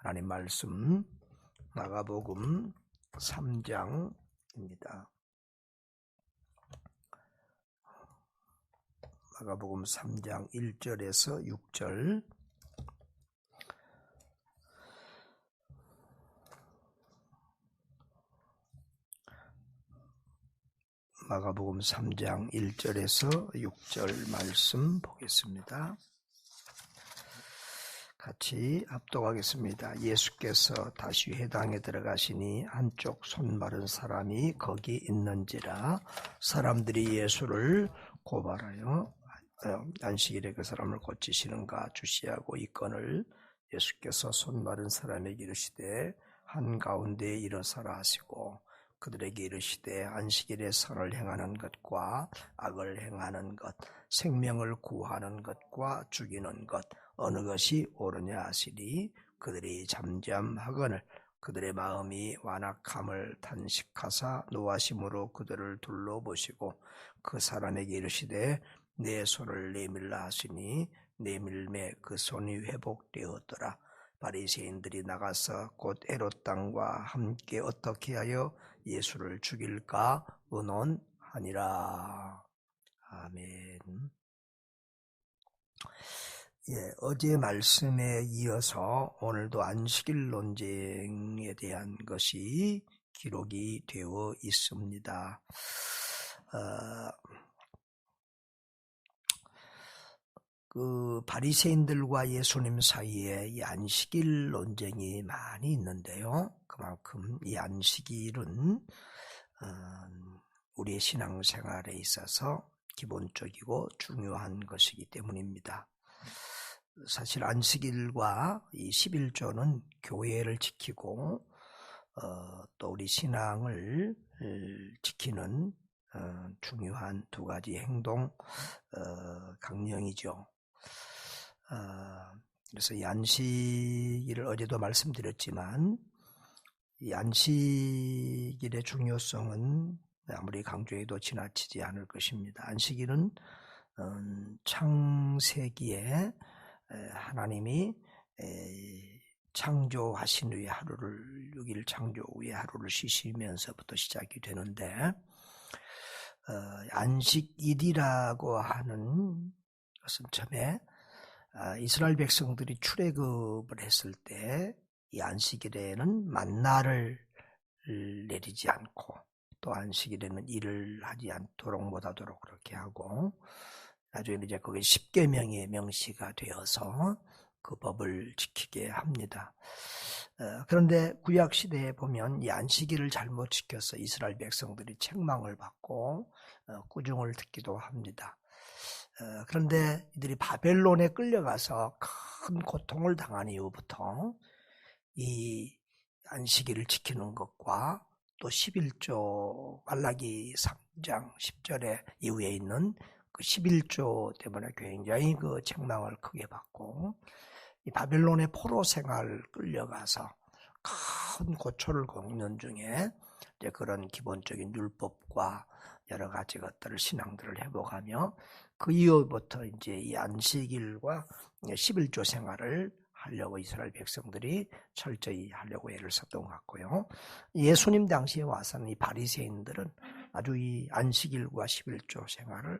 하나님 말씀 마가복음 3장입니다. 마가복음 3장 1절에서 6절. 마가복음 3장 1절에서 6절 말씀 보겠습니다. 같이 합독하겠습니다. 예수께서 다시 회당에 들어가시니 한쪽 손 마른 사람이 거기 있는지라. 사람들이 예수를 고발하여 안식일에 그 사람을 고치시는가 주시하고 이 건을 예수께서 손 마른 사람에게 이르시되 한가운데에 일어서라 하시고 그들에게 이르시되 안식일에 선을 행하는 것과 악을 행하는 것, 생명을 구하는 것과 죽이는 것 어느 것이 옳으냐 하시니 그들이 잠잠하거늘 그들의 마음이 완악함을 탄식하사 노하심으로 그들을 둘러보시고 그 사람에게 이르시되 내 손을 내밀라 하시니 내밀매 그 손이 회복되었더라. 바리새인들이 나가서 곧 헤롯 왕과 함께 어떻게 하여 예수를 죽일까 의논하니라. 아멘. 어제 말씀에 이어서 오늘도 안식일 논쟁에 대한 것이 기록이 되어 있습니다. 그 바리새인들과 예수님 사이에 이 안식일 논쟁이 많이 있는데요. 그만큼 이 안식일은 우리의 신앙생활에 있어서 기본적이고 중요한 것이기 때문입니다. 사실 안식일과 이 11조는 교회를 지키고 또 우리 신앙을 지키는 중요한 두 가지 행동 강령이죠. 그래서 이 안식일을 어제도 말씀드렸지만 이 안식일의 중요성은 아무리 강조해도 지나치지 않을 것입니다. 안식일은 창세기에 하나님이 창조하신 후에 하루를 6일 창조 후에 하루를 쉬시면서부터 시작이 되는데 안식일이라고 하는 것은 처음에 이스라엘 백성들이 출애굽을 했을 때 이 안식일에는 만나를 내리지 않고 또 안식일에는 일을 하지 않도록 못하도록 그렇게 하고 나중에 이제 그게 십계명의 명시가 되어서 그 법을 지키게 합니다. 그런데 구약 시대에 보면 이 안식일을 잘못 지켜서 이스라엘 백성들이 책망을 받고 꾸중을 듣기도 합니다. 그런데 이들이 바벨론에 끌려가서 큰 고통을 당한 이후부터 이 안식일을 지키는 것과 또 11조 말라기 3장 10절에 이후에 있는 그 11조 때문에 굉장히 그 책망을 크게 받고 이 바벨론의 포로 생활을 끌려가서 큰 고초를 겪는 중에 이제 그런 기본적인 율법과 여러 가지 것들을 신앙들을 회복하며 그 이후부터 이제 이 안식일과 11조 생활을 하려고 이스라엘 백성들이 철저히 하려고 애를 썼던 것 같고요. 예수님 당시에 와서는 이 바리새인들은 아주 이 안식일과 11조 생활을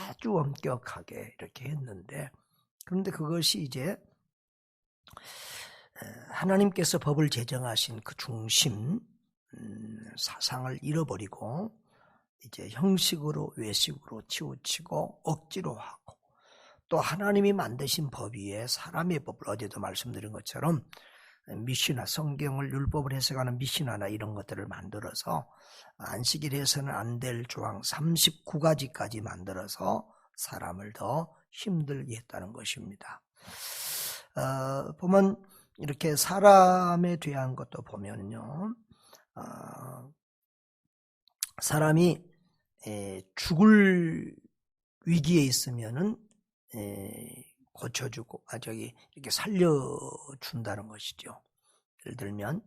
아주 엄격하게 이렇게 했는데 그런데 그것이 이제 하나님께서 법을 제정하신 그 중심 사상을 잃어버리고 이제 형식으로 외식으로 치우치고 억지로 하고 또 하나님이 만드신 법 위에 사람의 법을 어제도 말씀드린 것처럼 미시나 성경을 율법을 해석하는 미시나나 이런 것들을 만들어서 안식일에서는 안 될 조항 39가지까지 만들어서 사람을 더 힘들게 했다는 것입니다. 보면 이렇게 사람에 대한 것도 보면요. 사람이 죽을 위기에 있으면은 고쳐주고 이렇게 살려준다는 것이죠. 예를 들면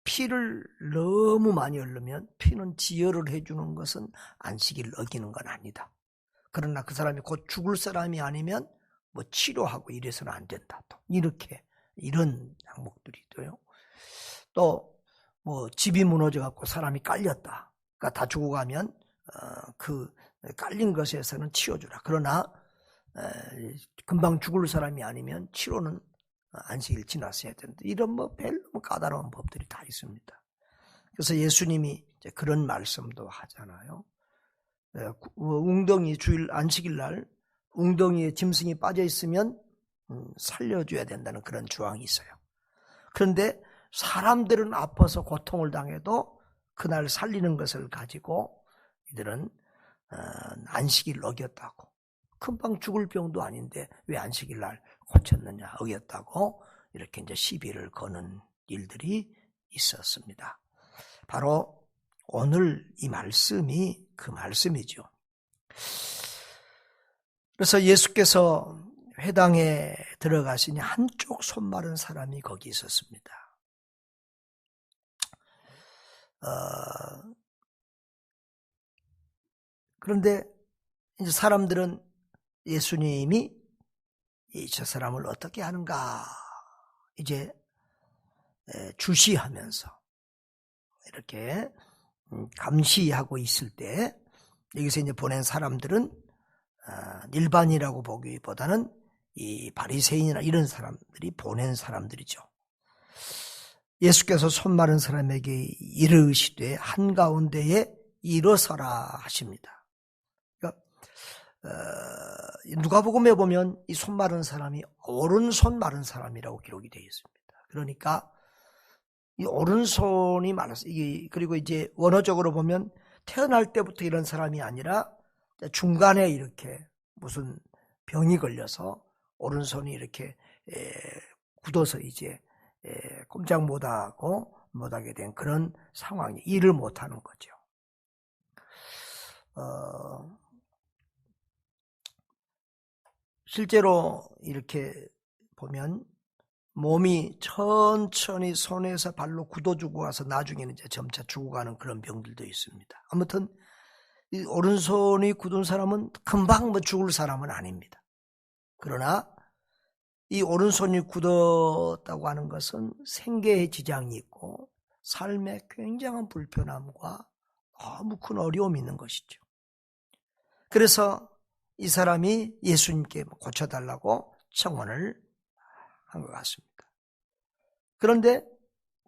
피를 너무 많이 흘리면 피는 지혈을 해주는 것은 안식일을 어기는 건 아니다. 그러나 그 사람이 곧 죽을 사람이 아니면 뭐 치료하고 이래서는 안 된다. 또 이렇게 이런 항목들이 있고요. 또 뭐 집이 무너져 갖고 사람이 깔렸다. 그러니까 다 죽어가면 그 깔린 것에서는 치워주라. 그러나 금방 죽을 사람이 아니면 치료는 안식일 지났어야 된다. 이런 별로 까다로운 법들이 다 있습니다. 그래서 예수님이 이제 그런 말씀도 하잖아요. 웅덩이 주일 안식일 날 웅덩이에 짐승이 빠져 있으면 살려줘야 된다는 그런 조항이 있어요. 그런데 사람들은 아파서 고통을 당해도 그날 살리는 것을 가지고 이들은 안식일을 어겼다고. 금방 죽을 병도 아닌데 왜 안식일 날 고쳤느냐, 어겼다고 이렇게 이제 시비를 거는 일들이 있었습니다. 바로 오늘 이 말씀이 그 말씀이죠. 그래서 예수께서 회당에 들어가시니 한쪽 손 마른 사람이 거기 있었습니다. 그런데 이제 사람들은 예수님이 저 사람을 어떻게 하는가 이제 주시하면서 이렇게 감시하고 있을 때 여기서 이제 보낸 사람들은 일반이라고 보기보다는 이 바리새인이나 이런 사람들이 보낸 사람들이죠. 예수께서 손 마른 사람에게 이르시되 한가운데에 일어서라 하십니다. 그러니까 누가복음에 보면 이 손 마른 사람이 오른손 마른 사람이라고 기록이 되어 있습니다. 그러니까 이 오른손이 말았어. 그리고 이제 원어적으로 보면 태어날 때부터 이런 사람이 아니라 중간에 이렇게 무슨 병이 걸려서 오른손이 이렇게 굳어서 이제 꼼짝 못하게 된 그런 상황이 일을 못하는 거죠. 실제로 이렇게 보면 몸이 천천히 손에서 발로 굳어지고 와서 나중에는 이제 점차 죽어가는 그런 병들도 있습니다. 아무튼 이 오른손이 굳은 사람은 금방 죽을 사람은 아닙니다. 그러나 이 오른손이 굳었다고 하는 것은 생계에 지장이 있고 삶에 굉장한 불편함과 너무 큰 어려움이 있는 것이죠. 그래서 이 사람이 예수님께 고쳐달라고 청원을 한 것 같습니다. 그런데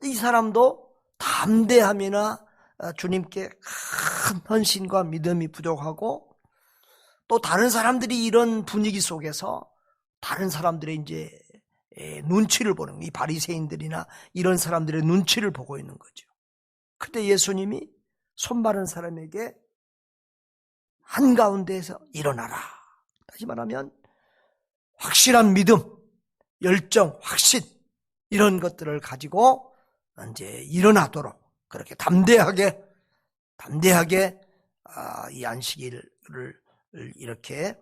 이 사람도 담대함이나 주님께 큰 헌신과 믿음이 부족하고 또 다른 사람들이 이런 분위기 속에서 다른 사람들의 이제 눈치를 보는, 이 바리새인들이나 이런 사람들의 눈치를 보고 있는 거죠. 그때 예수님이 손 마른 사람에게 한가운데에서 일어나라. 다시 말하면 확실한 믿음, 열정, 확신 이런 것들을 가지고 이제 일어나도록 그렇게 담대하게 이 안식일을 이렇게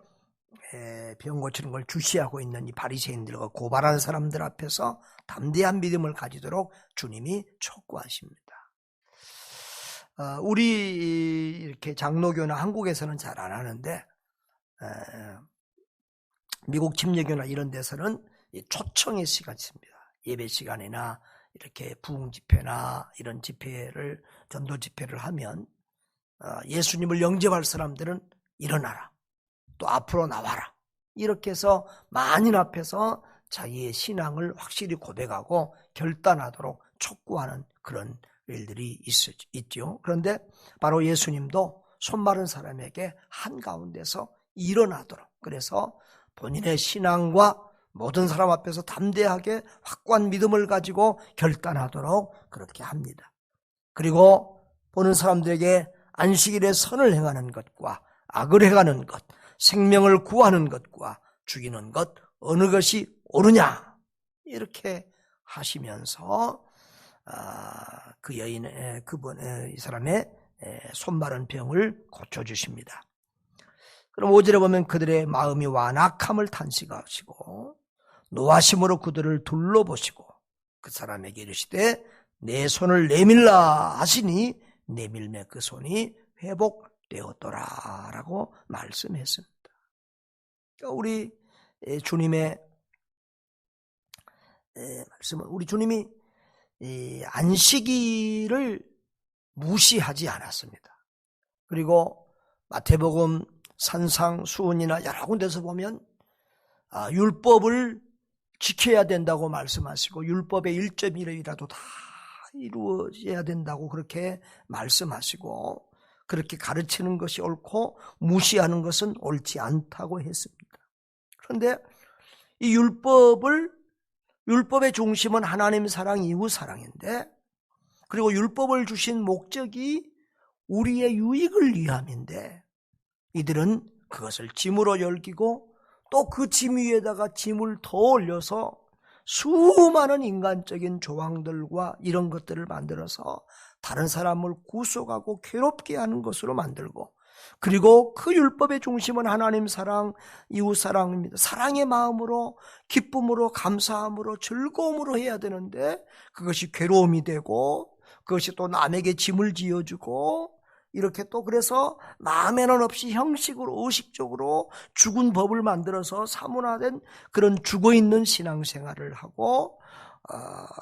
병 고치는 걸 주시하고 있는 이 바리새인들과 고발하는 사람들 앞에서 담대한 믿음을 가지도록 주님이 촉구하십니다. 우리 이렇게 장로교나 한국에서는 잘 안 하는데 미국 침례교나 이런 데서는 초청의 시간이 있습니다. 예배 시간이나 이렇게 부흥 집회나 이런 집회를 전도 집회를 하면 예수님을 영접할 사람들은 일어나라. 또 앞으로 나와라. 이렇게 해서 만인 앞에서 자기의 신앙을 확실히 고백하고 결단하도록 촉구하는 그런 일들이 있죠. 그런데 바로 예수님도 손 마른 사람에게 한가운데서 일어나도록, 그래서 본인의 신앙과 모든 사람 앞에서 담대하게 확고한 믿음을 가지고 결단하도록 그렇게 합니다. 그리고 보는 사람들에게 안식일에 선을 행하는 것과 악을 행하는 것, 생명을 구하는 것과 죽이는 것 어느 것이 옳으냐 이렇게 하시면서 그 여인의 이 사람의 손 마른 병을 고쳐주십니다. 그럼 5절에 보면 그들의 마음이 완악함을 탄식하시고 노하심으로 그들을 둘러보시고 그 사람에게 이르시되 내 손을 내밀라 하시니 내밀매 그 손이 회복되었더라 라고 말씀했습니다. 우리 주님의 말씀은 우리 주님이 이 안식일을 무시하지 않았습니다. 그리고 마태복음 산상 수훈이나 여러 군데서 보면 율법을 지켜야 된다고 말씀하시고 율법의 1.1이라도 다 이루어져야 된다고 그렇게 말씀하시고 그렇게 가르치는 것이 옳고 무시하는 것은 옳지 않다고 했습니다. 그런데 이 율법의 중심은 하나님 사랑, 이웃 사랑인데, 그리고 율법을 주신 목적이 우리의 유익을 위함인데 이들은 그것을 짐으로 여기고 또 그 짐 위에다가 짐을 더 올려서 수많은 인간적인 조항들과 이런 것들을 만들어서 다른 사람을 구속하고 괴롭게 하는 것으로 만들고, 그리고 그 율법의 중심은 하나님 사랑, 이웃 사랑입니다. 사랑의 마음으로, 기쁨으로, 감사함으로, 즐거움으로 해야 되는데 그것이 괴로움이 되고 그것이 또 남에게 짐을 지어주고 이렇게 또 그래서 마음에는 없이 형식으로 의식적으로 죽은 법을 만들어서 사문화된 그런 죽어있는 신앙생활을 하고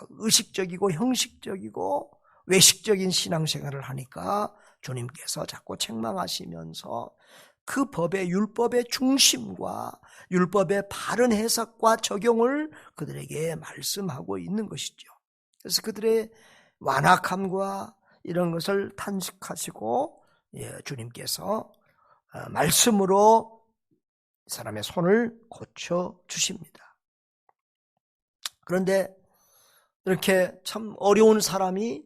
의식적이고 형식적이고 외식적인 신앙생활을 하니까 주님께서 자꾸 책망하시면서 그 법의 율법의 중심과 율법의 바른 해석과 적용을 그들에게 말씀하고 있는 것이죠. 그래서 그들의 완악함과 이런 것을 탄식하시고 주님께서 말씀으로 사람의 손을 고쳐주십니다. 그런데 이렇게 참 어려운 사람이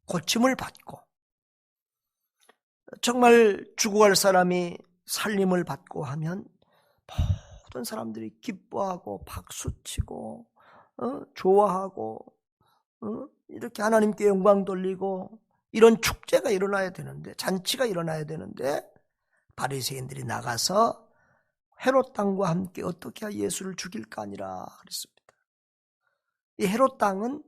고침을 받고 정말 죽어갈 사람이 살림을 받고 하면 모든 사람들이 기뻐하고 박수치고 좋아하고 이렇게 하나님께 영광 돌리고 이런 축제가 일어나야 되는데, 잔치가 일어나야 되는데 바리새인들이 나가서 헤롯 왕과 함께 어떻게 예수를 죽일까 하니라 그랬습니다. 이 헤롯 왕은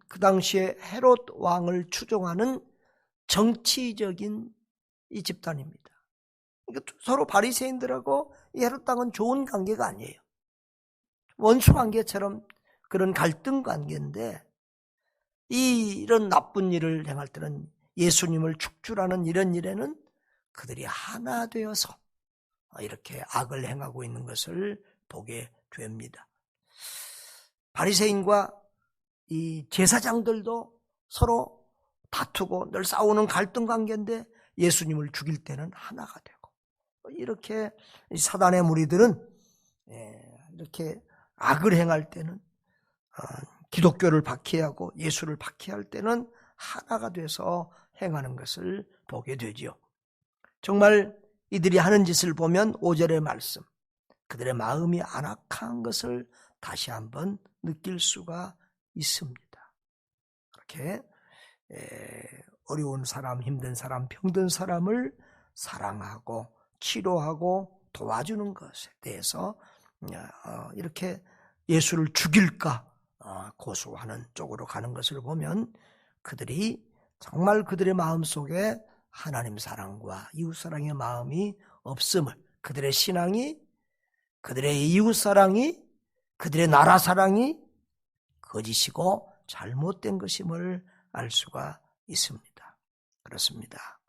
그 당시에 헤롯 왕을 추종하는 정치적인 이 집단입니다. 그러니까 서로 바리새인들하고 이 헤롯 왕은 좋은 관계가 아니에요. 원수 관계처럼 그런 갈등 관계인데, 이런 나쁜 일을 행할 때는 예수님을 축출하는 이런 일에는 그들이 하나 되어서 이렇게 악을 행하고 있는 것을 보게 됩니다. 바리새인과 이 제사장들도 서로 다투고 늘 싸우는 갈등 관계인데 예수님을 죽일 때는 하나가 되고, 이렇게 사단의 무리들은 이렇게 악을 행할 때는 기독교를 박해하고 예수를 박해할 때는 하나가 돼서 행하는 것을 보게 되지요. 정말 이들이 하는 짓을 보면 5절의 말씀, 그들의 마음이 안악한 것을 다시 한번 느낄 수가 있습니다. 그렇게 어려운 사람, 힘든 사람, 병든 사람을 사랑하고 치료하고 도와주는 것에 대해서 이렇게 예수를 죽일까 고수하는 쪽으로 가는 것을 보면 그들이 정말 그들의 마음속에 하나님 사랑과 이웃 사랑의 마음이 없음을, 그들의 신앙이, 그들의 이웃 사랑이, 그들의 나라 사랑이 거짓이고 잘못된 것임을 알 수가 있습니다. 그렇습니다.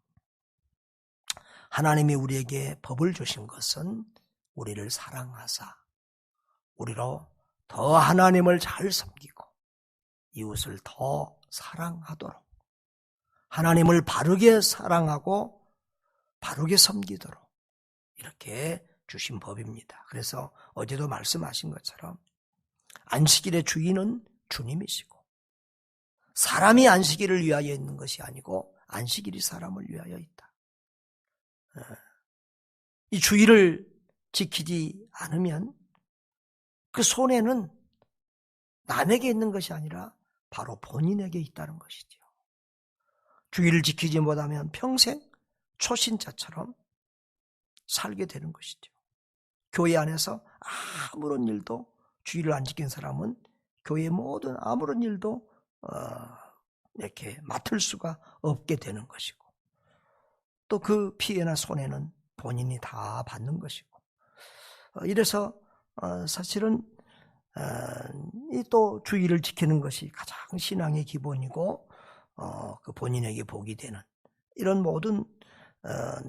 하나님이 우리에게 법을 주신 것은 우리를 사랑하사 우리로 더 하나님을 잘 섬기고 이웃을 더 사랑하도록, 하나님을 바르게 사랑하고 바르게 섬기도록 이렇게 주신 법입니다. 그래서 어제도 말씀하신 것처럼 안식일의 주인은 주님이시고 사람이 안식일을 위하여 있는 것이 아니고 안식일이 사람을 위하여 있다. 이 주일을 지키지 않으면 그 손해는 남에게 있는 것이 아니라 바로 본인에게 있다는 것이죠. 주일을 지키지 못하면 평생 초신자처럼 살게 되는 것이죠. 교회 안에서 아무런 일도, 주일을 안 지킨 사람은 교회의 모든 아무런 일도 이렇게 맡을 수가 없게 되는 것이고, 또 그 피해나 손해는 본인이 다 받는 것이고, 이래서 사실은 또 주의를 지키는 것이 가장 신앙의 기본이고 그 본인에게 복이 되는 이런 모든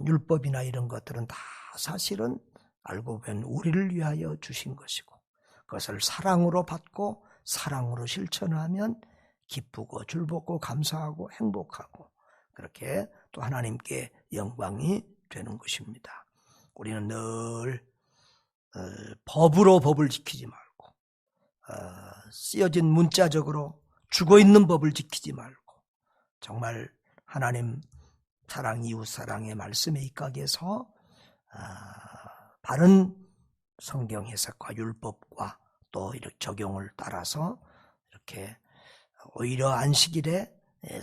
율법이나 이런 것들은 다 사실은 알고 보면 우리를 위하여 주신 것이고 그것을 사랑으로 받고 사랑으로 실천하면 기쁘고 즐겁고 감사하고 행복하고 그렇게 또 하나님께 영광이 되는 것입니다. 우리는 늘 법으로 법을 지키지 말고 쓰여진 문자적으로 죽어있는 법을 지키지 말고 정말 하나님 사랑 이웃 사랑의 말씀에 입각해서 바른 성경 해석과 율법과 또 이렇게 적용을 따라서 이렇게 오히려 안식일에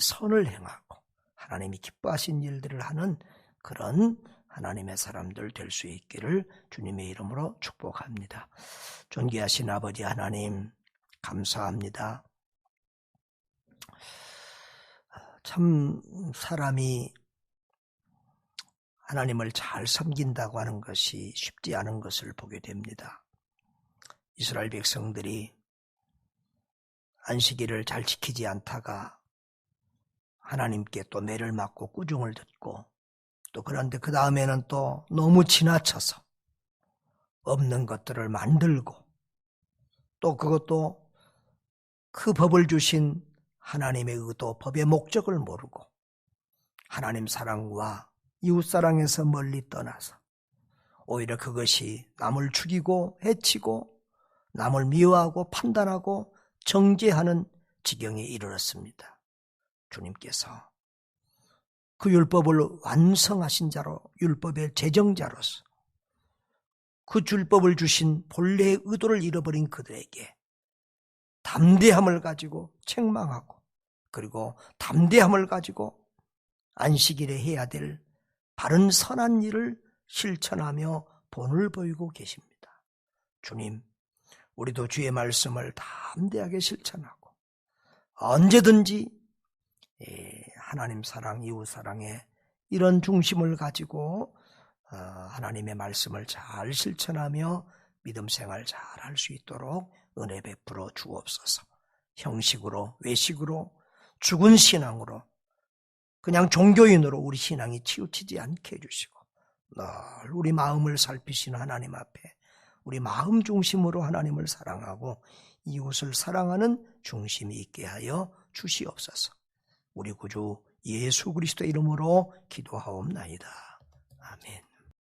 선을 행하고 하나님이 기뻐하신 일들을 하는 그런 하나님의 사람들 될 수 있기를 주님의 이름으로 축복합니다. 존귀하신 아버지 하나님 감사합니다. 참 사람이 하나님을 잘 섬긴다고 하는 것이 쉽지 않은 것을 보게 됩니다. 이스라엘 백성들이 안식일을 잘 지키지 않다가 하나님께 또 매를 맞고 꾸중을 듣고 또 그런데 그 다음에는 또 너무 지나쳐서 없는 것들을 만들고 또 그것도 그 법을 주신 하나님의 의도, 법의 목적을 모르고 하나님 사랑과 이웃 사랑에서 멀리 떠나서 오히려 그것이 남을 죽이고 해치고 남을 미워하고 판단하고 정죄하는 지경에 이르렀습니다. 주님께서 그 율법을 완성하신 자로 율법의 제정자로서 그 율법을 주신 본래의 의도를 잃어버린 그들에게 담대함을 가지고 책망하고 그리고 담대함을 가지고 안식일에 해야 될 바른 선한 일을 실천하며 본을 보이고 계십니다. 주님, 우리도 주의 말씀을 담대하게 실천하고 언제든지 하나님 사랑, 이웃 사랑에 이런 중심을 가지고 하나님의 말씀을 잘 실천하며 믿음 생활 잘 할 수 있도록 은혜 베풀어 주옵소서. 형식으로, 외식으로, 죽은 신앙으로 그냥 종교인으로 우리 신앙이 치우치지 않게 해주시고 늘 우리 마음을 살피시는 하나님 앞에 우리 마음 중심으로 하나님을 사랑하고 이웃을 사랑하는 중심이 있게 하여 주시옵소서. 우리 구주 예수 그리스도의 이름으로 기도하옵나이다. 아멘.